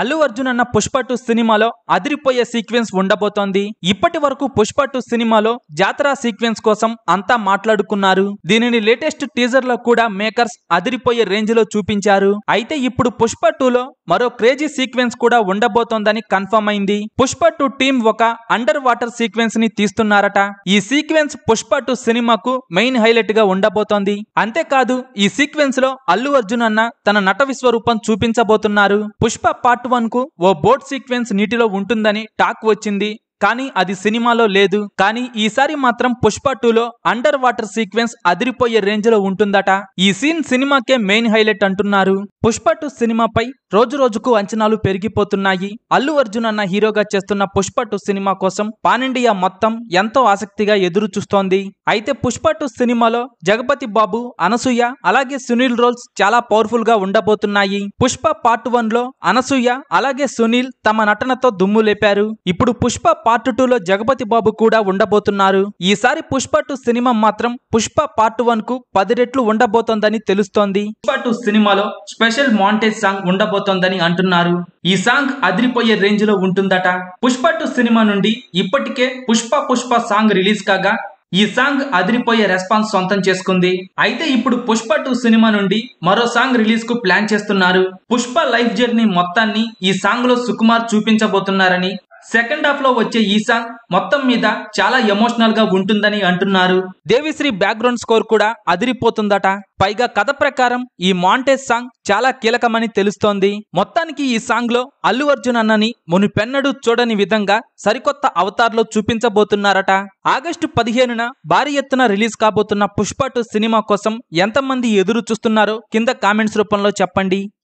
అల్లు అర్జున్ అన్న పుష్ప 2 సినిమాలో అదిరిపోయే సీక్వెన్స్ ఉండబోతోంది. ఇప్పటి వరకు పుష్ప 2 సినిమాలో జాతర సీక్వెన్స్ కోసం అంతా మాట్లాడుకున్నారు. దీనిని లేటెస్ట్ టీజర్ లో కూడా మేకర్స్ అదిరిపోయే రేంజ్ లో చూపించారు. అయితే ఇప్పుడు పుష్ప 2 లో మరో క్రేజీ సీక్వెన్స్ కూడా ఉండబోతోందని కన్ఫర్మ్ అయింది. పుష్ప 2 టీం ఒక అండర్ వాటర్ సీక్వెన్స్ ని తీస్తున్నారట. ఈ సీక్వెన్స్ పుష్ప 2 సినిమాకు మెయిన్ హైలైట్ గా ఉండబోతోంది. అంతేకాదు ఈ సీక్వెన్స్ లో అల్లు అర్జున్ అన్న తన నట విశ్వరూపం చూపించబోతున్నారు. పుష్ప పార్ట్ 1 కు ఓ బోట్ సీక్వెన్స్ నీటిలో ఉంటుందని టాక్ వచ్చింది. కానీ అది సినిమాలో లేదు. కానీ ఈసారి మాత్రం పుష్ప 2 లో అండర్ వాటర్ సీక్వెన్స్ అదిరిపోయే రేంజ్ లో ఉంటుందట. ఈ సీన్ సినిమాకే మెయిన్ హైలైట్ అంటున్నారు. పుష్ప 2 సినిమాపై రోజు రోజుకు అంచనాలు పెరిగిపోతున్నాయి. అల్లు అర్జున్ అన్న హీరోగా చేస్తున్న పుష్ప 2 సినిమా కోసం పాన్ ఇండియా మొత్తం ఎంతో ఆసక్తిగా ఎదురు చూస్తోంది. అయితే పుష్ప 2 సినిమాలో జగపతి బాబు, అనసూయ అలాగే సునీల్ రోల్స్ చాలా పవర్ఫుల్ గా ఉండబోతున్నాయి. పుష్ప పార్ట్ 1 లో అనసూయ అలాగే సునీల్ తమ నటనతో దుమ్ము లేపారు. ఇప్పుడు పుష్ప పార్ట్ 2 లో జగపతి బాబు కూడా ఉండబోతున్నారు. ఈసారి పుష్ప 2 సినిమా మాత్రం పుష్ప పార్ట్ 1 కు 10 రెట్లు ఉండబోతోందని తెలుస్తోంది. పుష్ప 2 సినిమాలో స్పెషల్ మాంటేజ్ సాంగ్ ఉండబోతోందని అంటున్నారు. ఈ సాంగ్ అదిరిపోయే రేంజ్ లో ఉంటుందట. పుష్ప 2 సినిమా నుండి ఇప్పటికే పుష్ప సాంగ్ రిలీజ్ కాగా ఈ సాంగ్ అదిరిపోయే రెస్పాన్స్ సొంతం చేసుకుంది. అయితే ఇప్పుడు పుష్ప 2 సినిమా నుండి మరో సాంగ్ రిలీజ్ కు ప్లాన్ చేస్తున్నారు. పుష్ప లైఫ్ జర్నీ మొత్తాన్ని ఈ సాంగ్ లో సుకుమార్ చూపించబోతున్నారని, సెకండ్ హాఫ్ లో వచ్చే ఈ సాంగ్ మొత్తం మీద చాలా ఎమోషనల్ గా ఉంటుందని అంటున్నారు. దేవిశ్రీ బ్యాక్గ్రౌండ్ స్కోర్ కూడా అదిరిపోతుందట. పైగా కథ ప్రకారం ఈ మాంటేజ్ సాంగ్ చాలా కీలకమని తెలుస్తోంది. మొత్తానికి ఈ సాంగ్ లో అల్లు అర్జున్ అన్నని మునుపెన్నడూ చూడని విధంగా సరికొత్త అవతార్ లో చూపించబోతున్నారట. ఆగస్టు 15న భారీ ఎత్తున రిలీజ్ కాబోతున్న పుష్ప 2 సినిమా కోసం ఎంతమంది ఎదురు చూస్తున్నారో కింద కామెంట్స్ రూపంలో చెప్పండి.